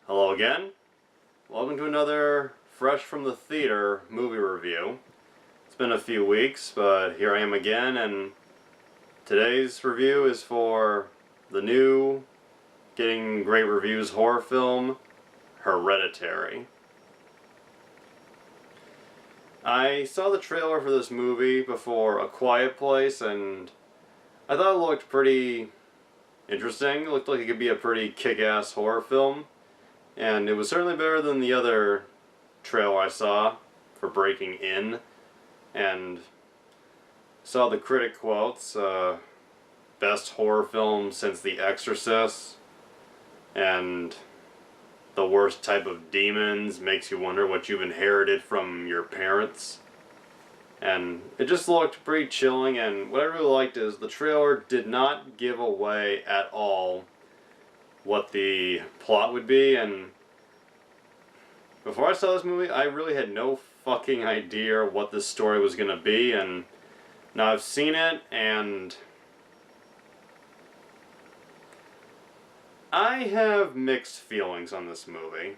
Hello again. Welcome to another fresh from the theater movie review. It's been a few weeks, but here I am again, and today's review is for the new, getting great reviews horror film, Hereditary. I saw the trailer for this movie before A Quiet Place, and I thought it looked pretty interesting. It looked like it could be a pretty kick-ass horror film. And it was certainly better than the other trailer I saw for Breaking In. And saw the critic quotes, best horror film since The Exorcist, and the worst type of demons, makes you wonder what you've inherited from your parents. And it just looked pretty chilling, and what I really liked is the trailer did not give away at all what the plot would be, and before I saw this movie, I really had no fucking idea what this story was gonna be, and now I've seen it, and I have mixed feelings on this movie. I'm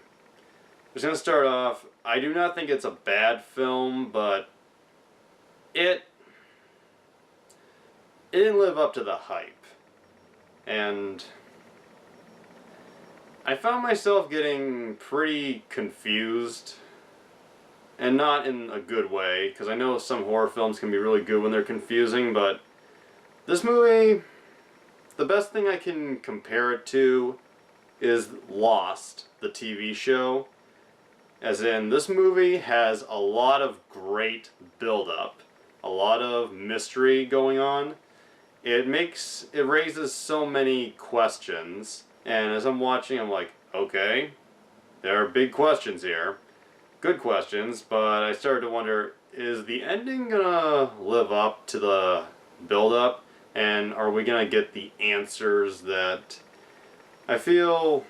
just gonna start off, I do not think it's a bad film, but it didn't live up to the hype, and I found myself getting pretty confused, and not in a good way, because I know some horror films can be really good when they're confusing, but this movie, the best thing I can compare it to is Lost, the TV show. As in, this movie has a lot of great build-up, a lot of mystery going on. It raises so many questions. And as I'm watching, I'm like, okay, there are big questions here. Good questions, but I started to wonder, is the ending gonna live up to the build-up? And are we gonna get the answers that I feel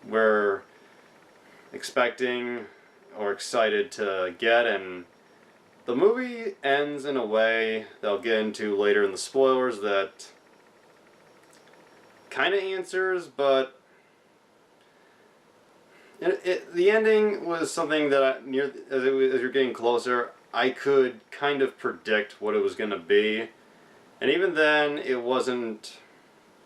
we're expecting or excited to get? And the movie ends in a way that I'll get into later in the spoilers that kind of answers, but the ending was something that as you're getting closer, I could kind of predict what it was going to be, and even then, it wasn't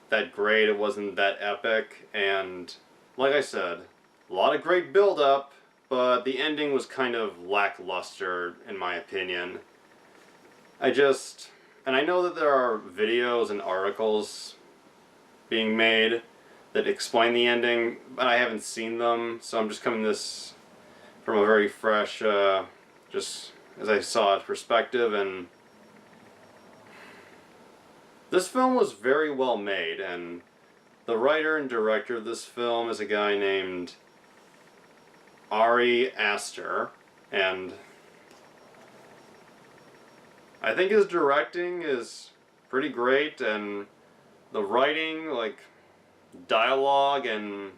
that great. It wasn't that epic, and like I said, a lot of great build-up, but the ending was kind of lackluster in my opinion. And I know that there are videos and articles being made that explain the ending, but I haven't seen them, so I'm just coming this from a very fresh, just as I saw it, perspective. And this film was very well made, and the writer and director of this film is a guy named Ari Aster, and I think his directing is pretty great, and the writing, like dialogue and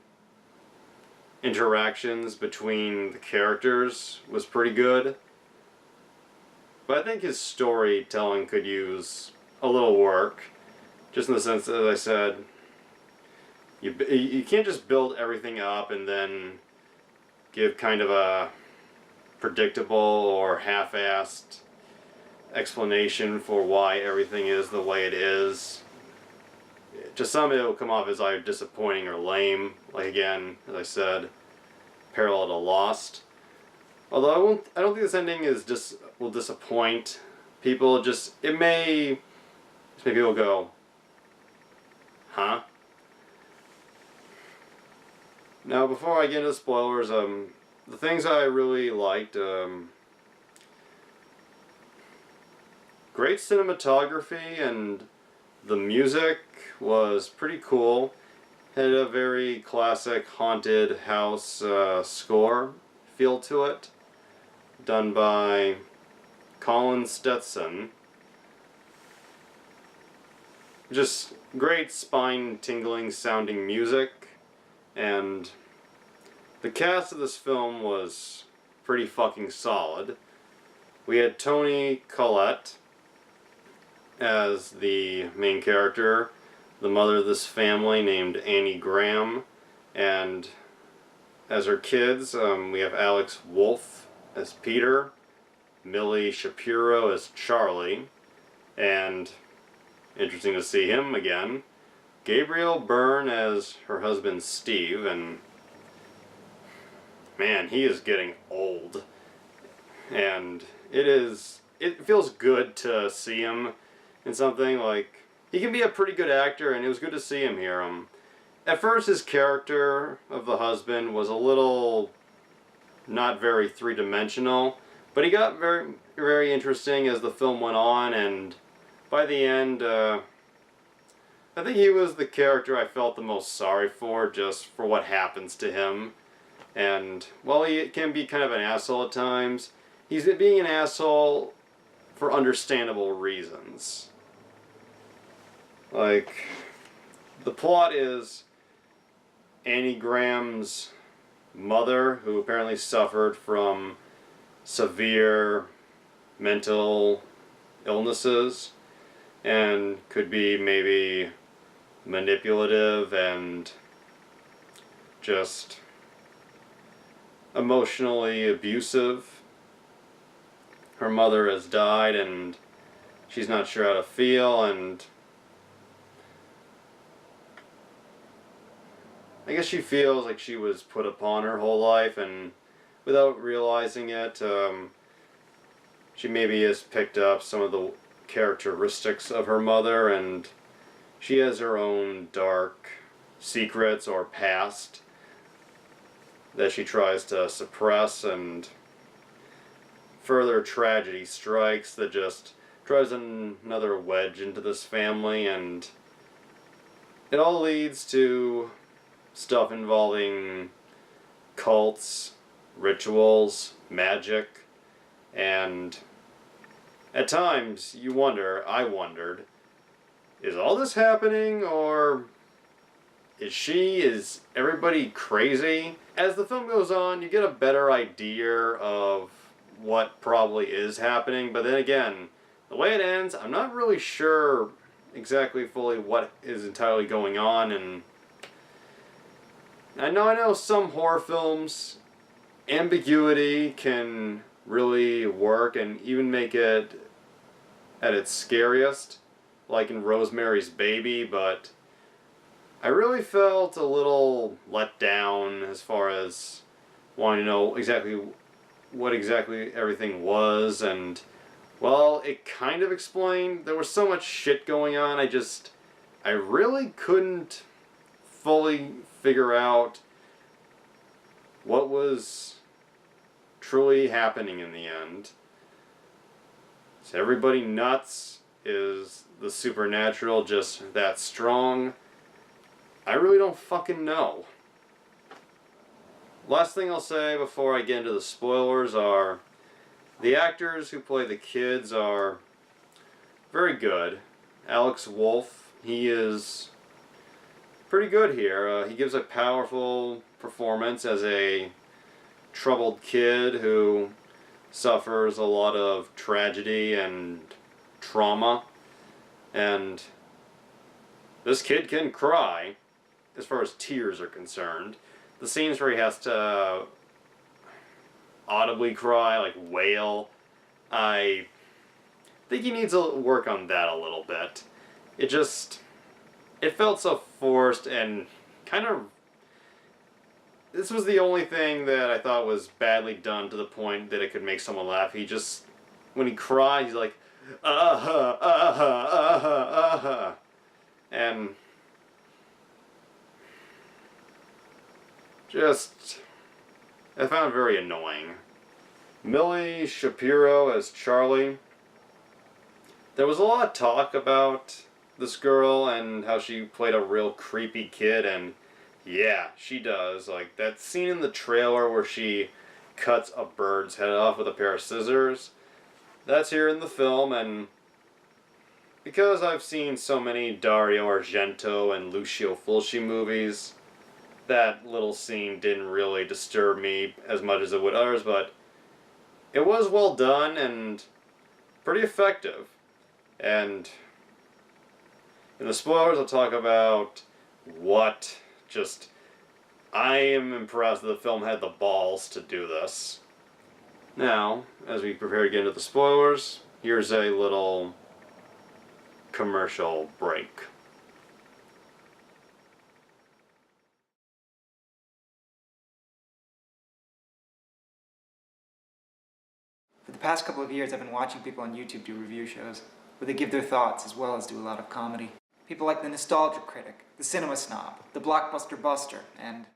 interactions between the characters, was pretty good. But I think his storytelling could use a little work, just in the sense that, as I said, you can't just build everything up and then give kind of a predictable or half-assed explanation for why everything is the way it is. To some, it will come off as either disappointing or lame. Like, again, as I said, parallel to Lost. Although I don't think this ending will disappoint people. It may make people go, huh? Now, before I get into the spoilers, the things I really liked, great cinematography, and the music was pretty cool. Had a very classic haunted house score feel to it, done by Colin Stetson. Just great spine-tingling sounding music, and the cast of this film was pretty fucking solid. We had Toni Collette as the main character, the mother of this family named Annie Graham, and as her kids. We have Alex Wolff as Peter, Millie Shapiro as Charlie, and interesting to see him again, Gabriel Byrne as her husband Steve, and man, he is getting old. And it feels good to see him in something. Like, he can be a pretty good actor, and it was good to see him here. At first, his character of the husband was a little not very three-dimensional, but he got very, very interesting as the film went on, and by the end, I think he was the character I felt the most sorry for, just for what happens to him. And while he can be kind of an asshole at times, he's being an asshole for understandable reasons. Like, the plot is Annie Graham's mother, who apparently suffered from severe mental illnesses and could be maybe manipulative and just emotionally abusive. Her mother has died and she's not sure how to feel, and I guess she feels like she was put upon her whole life, and without realizing it, she maybe has picked up some of the characteristics of her mother, and she has her own dark secrets or past that she tries to suppress, and further tragedy strikes that just drives another wedge into this family, and it all leads to stuff involving cults, rituals, magic, and at times you wonder, I wondered, is all this happening, or is everybody crazy? As the film goes on, you get a better idea of what probably is happening, but then again, the way it ends, I'm not really sure exactly fully what is entirely going on, and I know some horror films, ambiguity can really work and even make it at its scariest, like in Rosemary's Baby, but I really felt a little let down as far as wanting to know exactly what exactly everything was, and well, it kind of explained. There was so much shit going on, I really couldn't fully figure out what was truly happening in the end. Is everybody nuts? Is the supernatural just that strong? I really don't fucking know. Last thing I'll say before I get into the spoilers are the actors who play the kids are very good. Alex Wolff, he is pretty good here. He gives a powerful performance as a troubled kid who suffers a lot of tragedy and trauma, and this kid can cry as far as tears are concerned. The scenes where he has to audibly cry, like wail, I think he needs to work on that a little bit. It felt so forced and kind of... This was the only thing that I thought was badly done to the point that it could make someone laugh. He just... When he cried, he's like, and just... I found it very annoying. Millie Shapiro as Charlie. There was a lot of talk about this girl and how she played a real creepy kid, and yeah, she does. Like, that scene in the trailer where she cuts a bird's head off with a pair of scissors, that's here in the film, and because I've seen so many Dario Argento and Lucio Fulci movies, that little scene didn't really disturb me as much as it would others, but it was well done and pretty effective. And in the spoilers, I'll talk about what just I am impressed that the film had the balls to do this. Now, as we prepare to get into the spoilers, here's a little commercial break. For the past couple of years, I've been watching people on YouTube do review shows, where they give their thoughts as well as do a lot of comedy. People like the Nostalgia Critic, the Cinema Snob, the Blockbuster Buster, and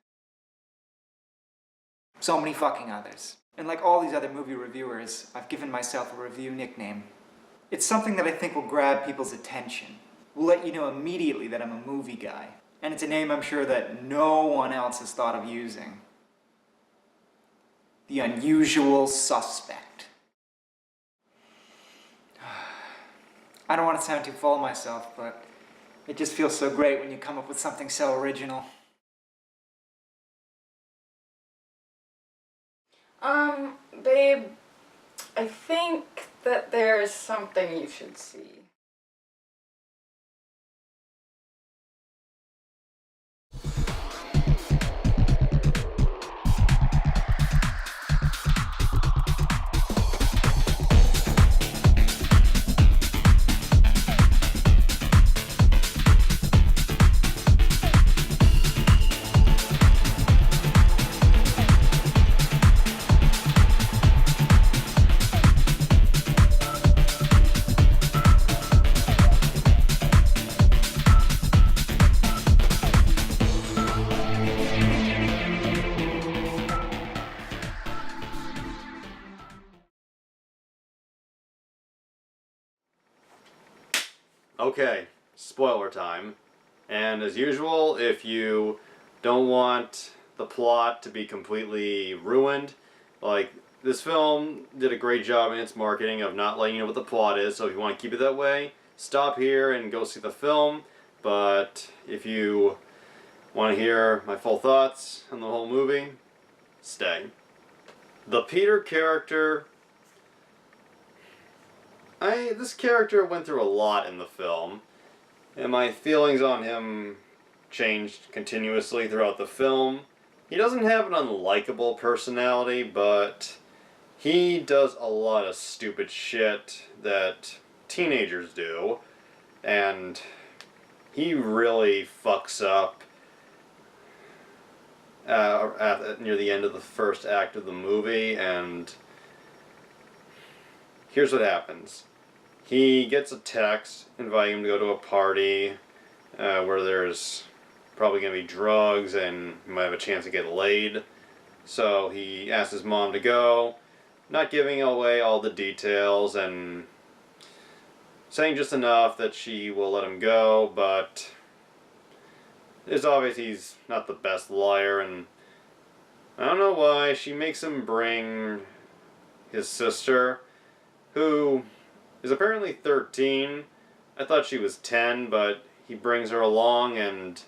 so many fucking others. And like all these other movie reviewers, I've given myself a review nickname. It's something that I think will grab people's attention. Will let you know immediately that I'm a movie guy. And it's a name I'm sure that no one else has thought of using. The Unusual Suspect. I don't want to sound too full of myself, but it just feels so great when you come up with something so original. Babe, I think that there's something you should see. Okay, spoiler time. And as usual, if you don't want the plot to be completely ruined, like, this film did a great job in its marketing of not letting you know what the plot is, so if you want to keep it that way, stop here and go see the film. But if you want to hear my full thoughts on the whole movie, stay. The Peter character, this character went through a lot in the film, and my feelings on him changed continuously throughout the film. He doesn't have an unlikable personality, but he does a lot of stupid shit that teenagers do, and he really fucks up near the end of the first act of the movie, and here's what happens. He gets a text inviting him to go to a party where there's probably going to be drugs and he might have a chance to get laid. So he asks his mom to go, not giving away all the details and saying just enough that she will let him go, but it's obvious he's not the best liar, and I don't know why she makes him bring his sister, who is apparently 13. I thought she was 10, but he brings her along, and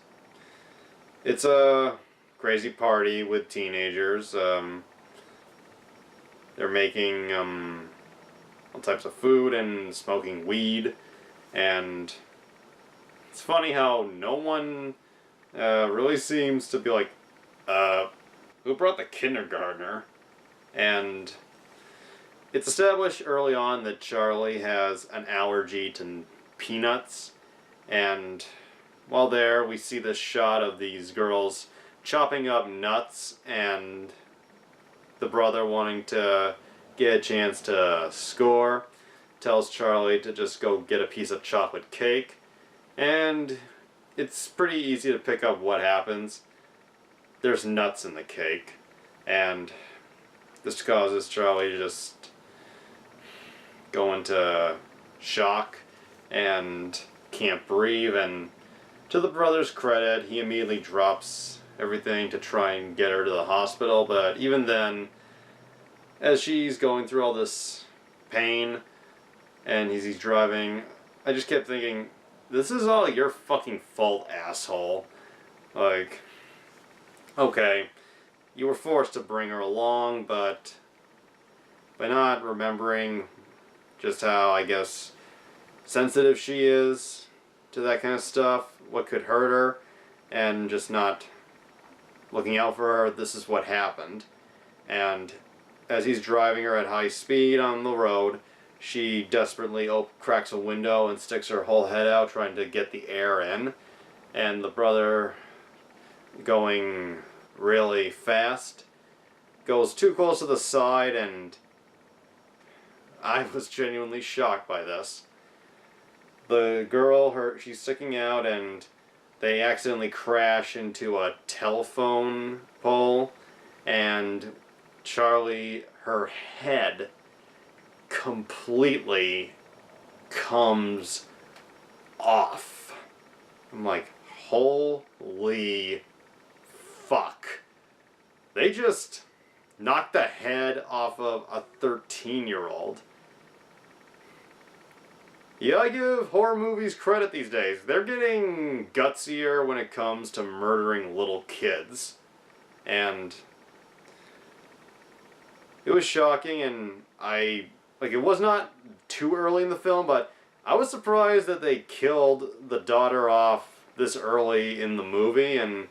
it's a crazy party with teenagers. They're making all types of food and smoking weed, and it's funny how no one really seems to be like, who brought the kindergartner? And it's established early on that Charlie has an allergy to peanuts, and while there we see this shot of these girls chopping up nuts and the brother wanting to get a chance to score, tells Charlie to just go get a piece of chocolate cake, and it's pretty easy to pick up what happens. There's nuts in the cake, and this causes Charlie to just go into shock and can't breathe, and to the brother's credit, he immediately drops everything to try and get her to the hospital, but even then, as she's going through all this pain and he's driving, I just kept thinking, this is all your fucking fault, asshole. Like, okay, you were forced to bring her along, but by not remembering just how, I guess, sensitive she is to that kind of stuff, what could hurt her, and just not looking out for her, this is what happened. And as he's driving her at high speed on the road, she desperately cracks a window and sticks her whole head out trying to get the air in. And the brother, going really fast, goes too close to the side, and I was genuinely shocked by this. The girl, she's sticking out, and they accidentally crash into a telephone pole, and Charlie, her head completely comes off. I'm like, holy fuck. They just knocked the head off of a 13-year-old. Yeah, I give horror movies credit these days. They're getting gutsier when it comes to murdering little kids. And it was shocking, and it was not too early in the film, but I was surprised that they killed the daughter off this early in the movie, and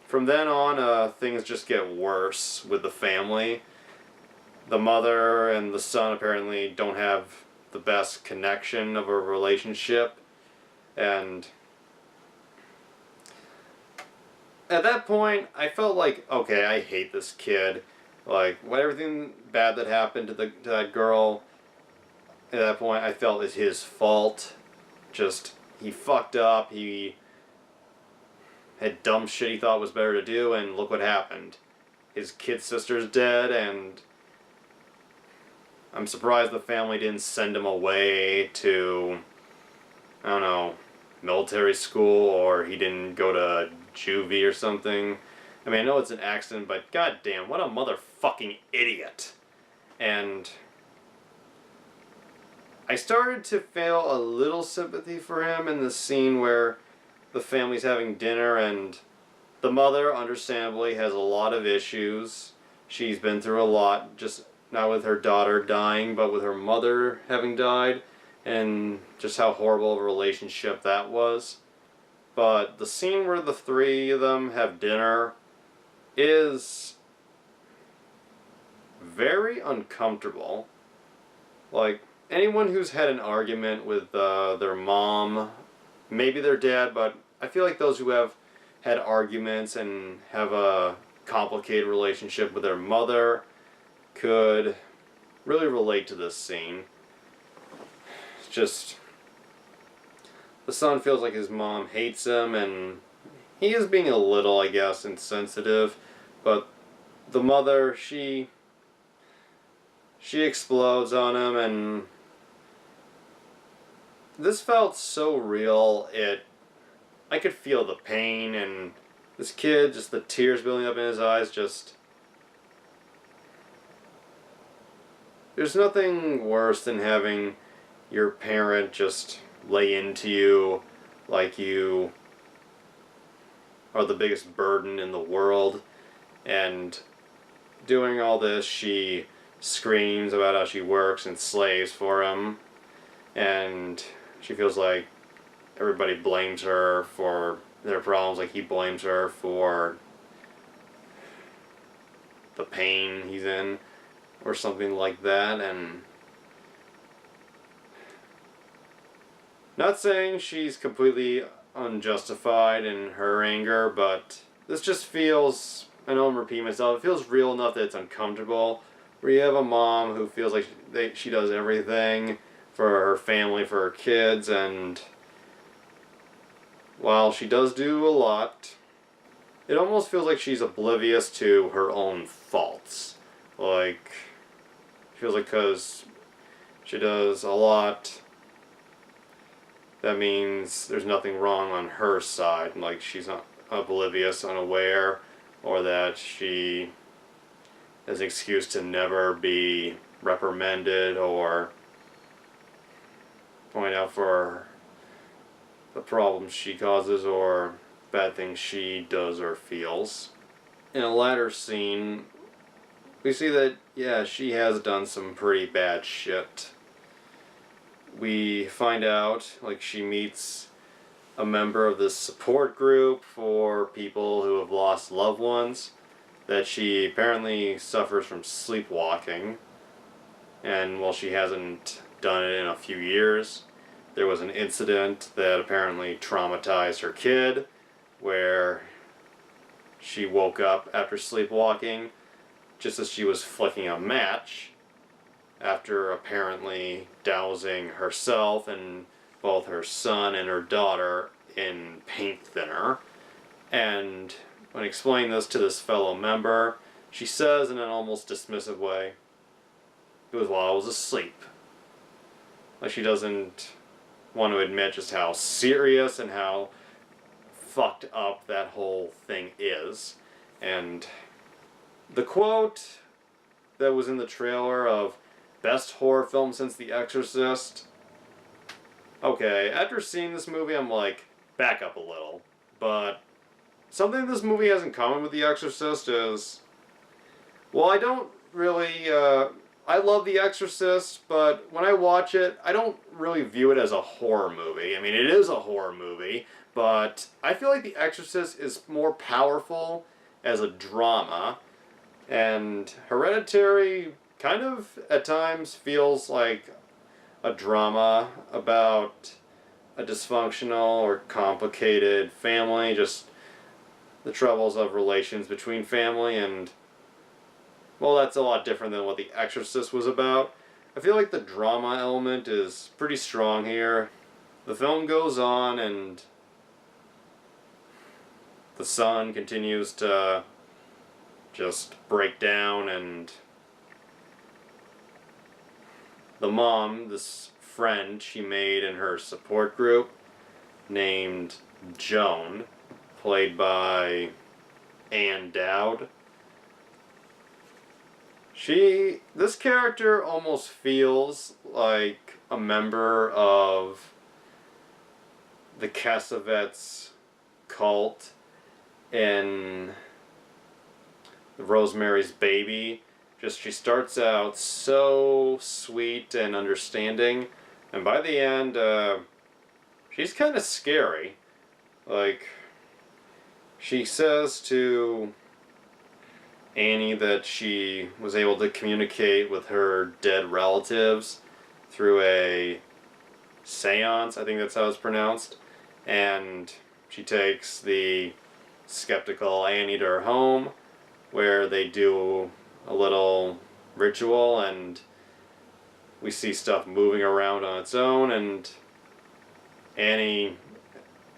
from then on, things just get worse with the family. The mother and the son apparently don't have the best connection of a relationship, and at that point, I felt like, okay, I hate this kid. Like, everything bad that happened to that girl, at that point, I felt is his fault. Just, he fucked up, he had dumb shit he thought was better to do, and look what happened. His kid sister's dead, and I'm surprised the family didn't send him away to, I don't know, military school, or he didn't go to juvie or something. I mean, I know it's an accident, but goddamn, what a motherfucking idiot. And I started to feel a little sympathy for him in the scene where the family's having dinner, and the mother, understandably, has a lot of issues. She's been through a lot, just not with her daughter dying, but with her mother having died, and just how horrible of a relationship that was. But the scene where the three of them have dinner is very uncomfortable. Like, anyone who's had an argument with their mom, maybe their dad, but I feel like those who have had arguments and have a complicated relationship with their mother could really relate to this scene. It's just, the son feels like his mom hates him, and he is being a little, I guess, insensitive, but the mother, she explodes on him, and this felt so real. I could feel the pain, and this kid, just the tears building up in his eyes, just, there's nothing worse than having your parent just lay into you like you are the biggest burden in the world. And doing all this, she screams about how she works and slaves for him, and she feels like everybody blames her for their problems, like he blames her for the pain he's in, or something like that. And not saying she's completely unjustified in her anger, but this just feels, I know I'm repeating myself, it feels real enough that it's uncomfortable, where you have a mom who feels like she does everything for her family, for her kids, and while she does do a lot, it almost feels like she's oblivious to her own faults. Like, she feels like because she does a lot, that means there's nothing wrong on her side. Like, she's not oblivious, unaware, or that she has an excuse to never be reprimanded or point out for the problems she causes or bad things she does or feels. In a latter scene, we see that, yeah, she has done some pretty bad shit. We find out, like, she meets a member of this support group for people who have lost loved ones, that she apparently suffers from sleepwalking, and while she hasn't done it in a few years, there was an incident that apparently traumatized her kid, where she woke up after sleepwalking just as she was flicking a match, after apparently dousing herself and both her son and her daughter in paint thinner. And when explaining this to this fellow member, she says in an almost dismissive way, "It was while I was asleep." Like she doesn't want to admit just how serious and how fucked up that whole thing is. And the quote that was in the trailer of best horror film since The Exorcist. Okay, after seeing this movie, I'm like, back up a little. But something this movie has in common with The Exorcist is, well, I don't really, I love The Exorcist, but when I watch it, I don't really view it as a horror movie. I mean, it is a horror movie, but I feel like The Exorcist is more powerful as a drama, and Hereditary kind of, at times, feels like a drama about a dysfunctional or complicated family, just the troubles of relations between family, and, well, that's a lot different than what The Exorcist was about. I feel like the drama element is pretty strong here. The film goes on, and the son continues to just break down, and the mom, this friend she made in her support group, named Joan, played by Ann Dowd. This character almost feels like a member of the Cassavetes cult in Rosemary's Baby. Just she starts out so sweet and understanding, and by the end, she's kind of scary. Like, she says to Annie that she was able to communicate with her dead relatives through a seance, I think that's how it's pronounced, and she takes the skeptical Annie to her home, where they do a little ritual, and we see stuff moving around on its own, and Annie,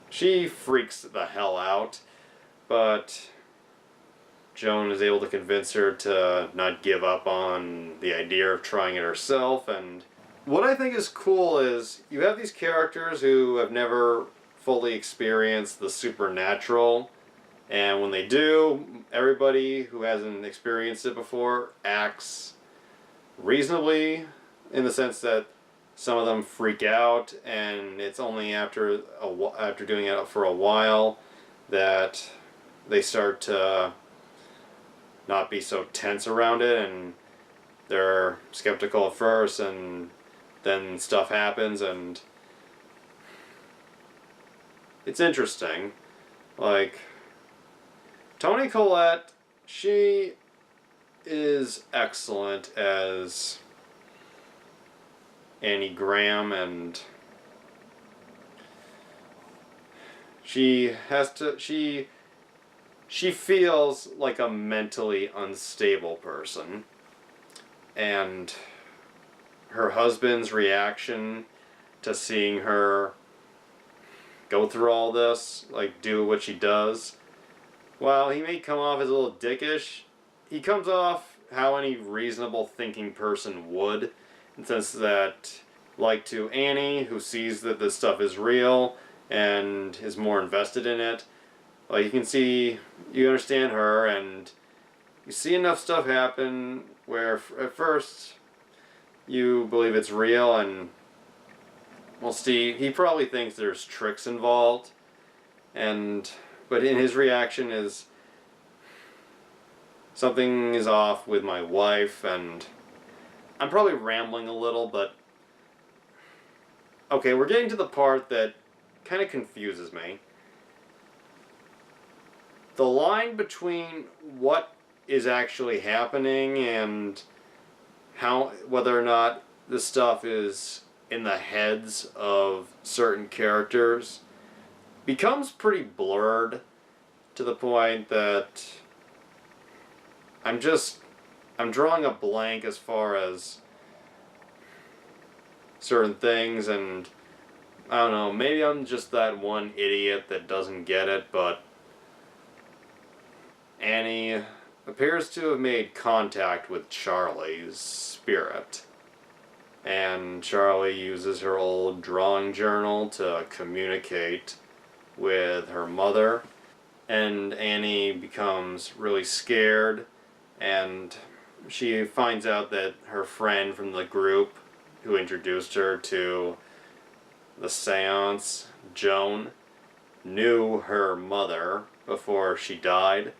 she freaks the hell out, but Joan is able to convince her to not give up on the idea of trying it herself. And what I think is cool is you have these characters who have never fully experienced the supernatural, and when they do, everybody who hasn't experienced it before acts reasonably, in the sense that some of them freak out, and it's only after doing it for a while that they start to not be so tense around it, and they're skeptical at first, and then stuff happens, and it's interesting. Like, Toni Collette, she is excellent as Annie Graham, and she feels like a mentally unstable person, and her husband's reaction to seeing her go through all this, like do what she does, while he may come off as a little dickish, he comes off how any reasonable thinking person would, in the sense that, like to Annie, who sees that this stuff is real and is more invested in it, like you understand her, and you see enough stuff happen where at first you believe it's real, and well, Steve, he probably thinks there's tricks involved, but in his reaction is, something is off with my wife, and I'm probably rambling a little, but okay, we're getting to the part that kind of confuses me. The line between what is actually happening and whether or not this stuff is in the heads of certain characters becomes pretty blurred, to the point that I'm drawing a blank as far as certain things, and I don't know, maybe I'm just that one idiot that doesn't get it, but Annie appears to have made contact with Charlie's spirit. And Charlie uses her old drawing journal to communicate with her mother. And Annie becomes really scared, and she finds out that her friend from the group who introduced her to the seance, Joan, knew her mother before she died.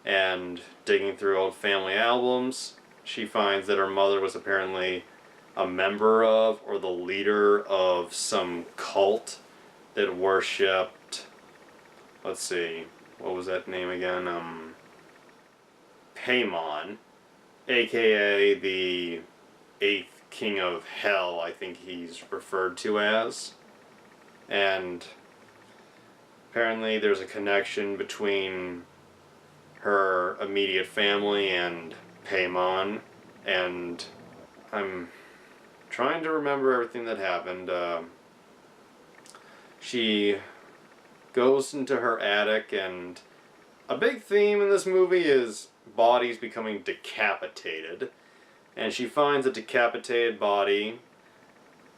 And digging through old family albums, she finds that her mother was apparently a member of, or the leader of, some cult that worshipped, let's see, what was that name again? Paimon, aka the 8th King of Hell, I think he's referred to as. And apparently there's a connection between her immediate family and Paimon, and I'm trying to remember everything that happened. She goes into her attic, and a big theme in this movie is bodies becoming decapitated, and she finds a decapitated body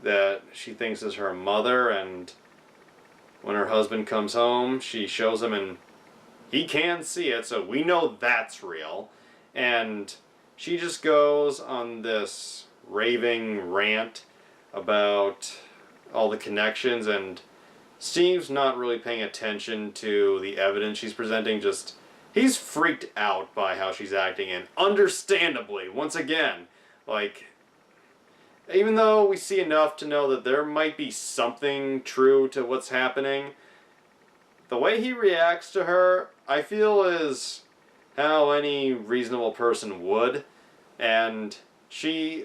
that she thinks is her mother, and when her husband comes home, she shows him, and he can see it, so we know that's real. And she just goes on this raving rant about all the connections, and Steve's not really paying attention to the evidence she's presenting. He's freaked out by how she's acting, and understandably, once again, even though we see enough to know that there might be something true to what's happening, the way he reacts to her, I feel, is how any reasonable person would. And Toni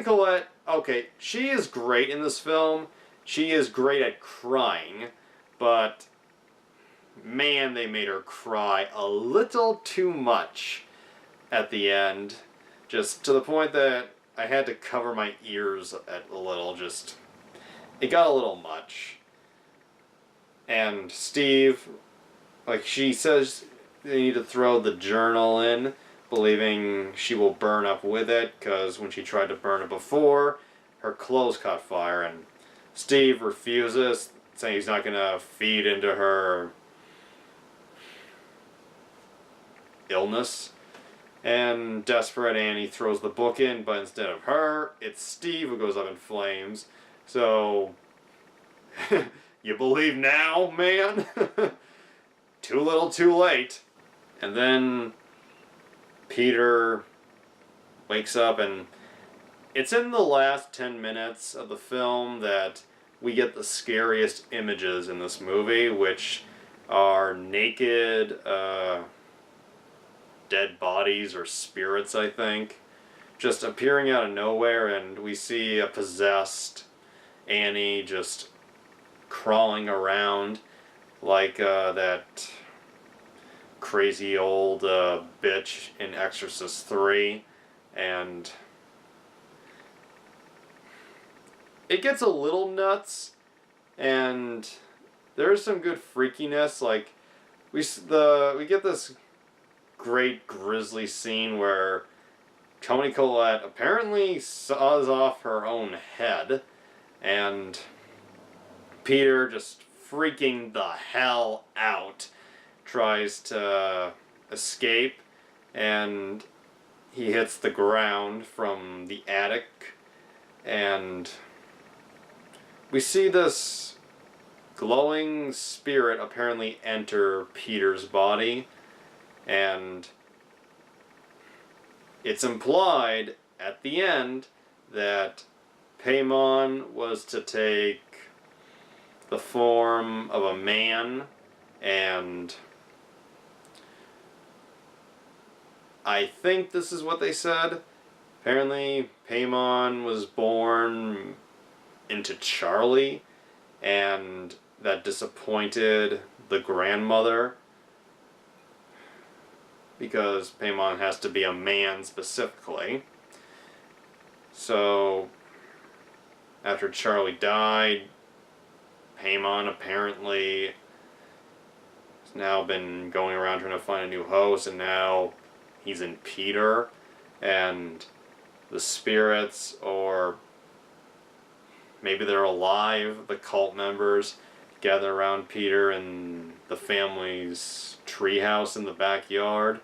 Collette, okay, she is great in this film. She is great at crying, but man, they made her cry a little too much at the end. Just to the point that I had to cover my ears a little. It got a little much. And Steve, she says they need to throw the journal in, believing she will burn up with it, because when she tried to burn it before, her clothes caught fire, and Steve refuses, saying he's not going to feed into her illness. And desperate Annie throws the book in, but instead of her, it's Steve who goes up in flames. So, you believe now, man? Too little, too late. And then Peter wakes up, and it's in the last 10 minutes of the film that we get the scariest images in this movie, which are naked, dead bodies or spirits, I think, just appearing out of nowhere, and we see a possessed Annie just crawling around like that crazy old bitch in Exorcist 3, and it gets a little nuts, and there's some good freakiness. We get this great grisly scene where Toni Collette apparently saws off her own head, and Peter, just freaking the hell out, tries to escape, and he hits the ground from the attic, and we see this glowing spirit apparently enter Peter's body, and it's implied at the end that Paimon was to take the form of a man, and I think this is what they said. Apparently, Paimon was born into Charlie, and that disappointed the grandmother, because Paimon has to be a man specifically. So, after Charlie died, Paimon apparently has now been going around trying to find a new host, and now he's in Peter, and the spirits, or maybe they're alive, the cult members, gather around Peter in the family's treehouse in the backyard.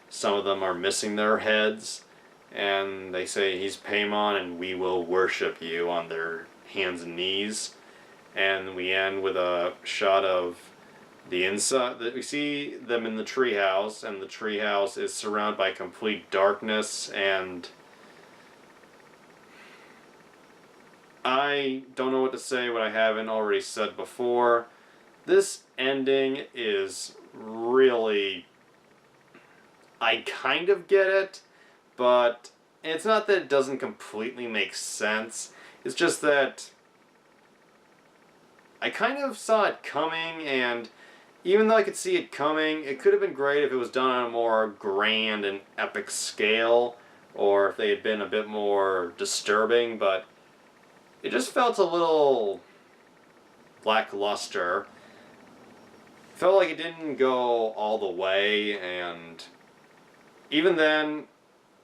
Some of them are missing their heads, and they say, he's Paimon and we will worship you, on their hands and knees. And we end with a shot of the inside. We see them in the treehouse, and the treehouse is surrounded by complete darkness, and I don't know what to say what I haven't already said before. This ending is really... I kind of get it, but it's not that it doesn't completely make sense. It's just that I kind of saw it coming, and even though I could see it coming, it could have been great if it was done on a more grand and epic scale, or if they had been a bit more disturbing, but it just felt a little lackluster. Felt like it didn't go all the way, and even then,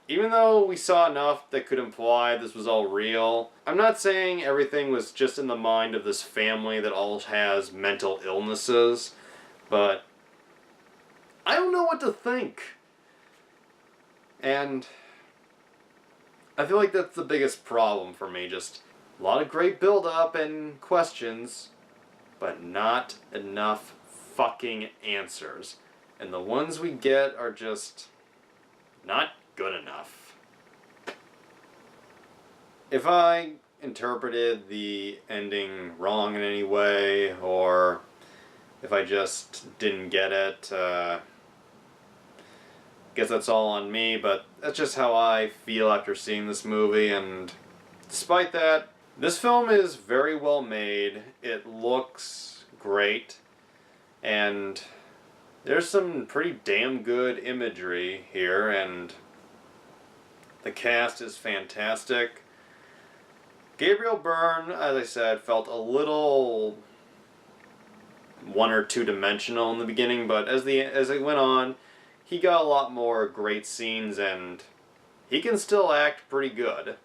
even though we saw enough that could imply this was all real, I'm not saying everything was just in the mind of this family that all has mental illnesses, but I don't know what to think. And I feel like that's the biggest problem for me, just a lot of great build-up and questions, but not enough fucking answers. And the ones we get are just not good enough. If I interpreted the ending wrong in any way, or if I just didn't get it, guess that's all on me, but that's just how I feel after seeing this movie. And despite that, this film is very well made. It looks great, and there's some pretty damn good imagery here, and the cast is fantastic. Gabriel Byrne, as I said, felt a little one or two dimensional in the beginning, but as it went on, he got a lot more great scenes, and he can still act pretty good.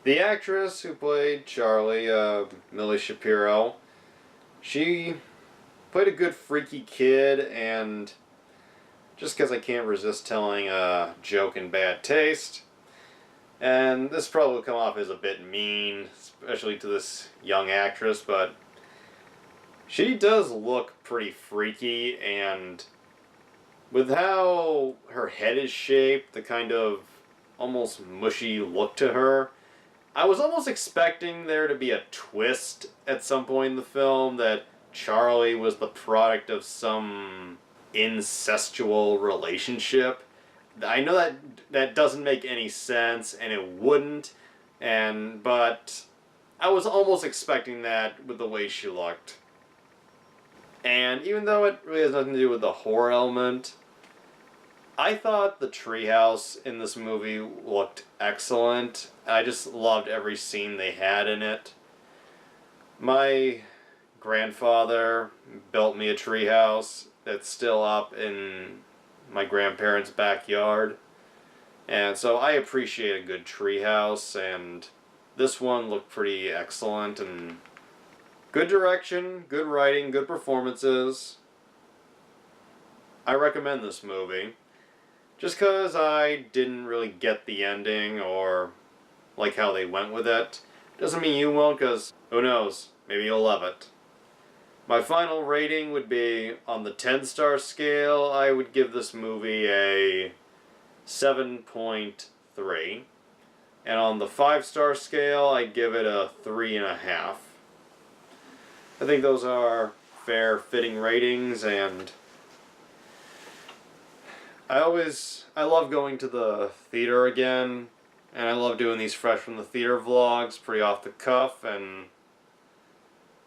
The actress who played Charlie, Millie Shapiro, she played a good freaky kid, and just because I can't resist telling a joke in bad taste, and this probably will come off as a bit mean, especially to this young actress, but she does look pretty freaky, and with how her head is shaped, the kind of almost mushy look to her, I was almost expecting there to be a twist at some point in the film that Charlie was the product of some incestual relationship. I know that doesn't make any sense, and it wouldn't, but I was almost expecting that with the way she looked. And even though it really has nothing to do with the horror element, I thought the treehouse in this movie looked excellent. I just loved every scene they had in it. My grandfather built me a treehouse that's still up in my grandparents' backyard. And so I appreciate a good treehouse, and this one looked pretty excellent, and good direction, good writing, good performances. I recommend this movie. Just because I didn't really get the ending or like how they went with it, doesn't mean you won't, because who knows, maybe you'll love it. My final rating would be, on the 10-star scale, I would give this movie a 7.3. And on the 5-star scale, I give it a 3.5. I think those are fair, fitting ratings, and I love going to the theater again, and I love doing these fresh from the theater vlogs, pretty off the cuff, and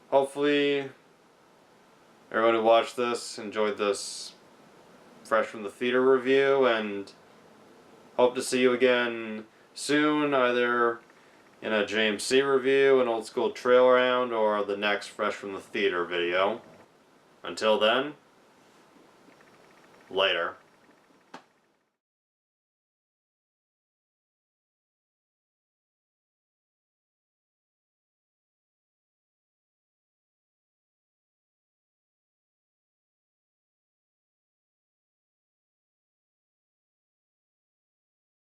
hopefully everyone who watched this enjoyed this fresh from the theater review, and hope to see you again soon, either in a JMC review, an old school trail round, or the next fresh from the theater video. Until then, later.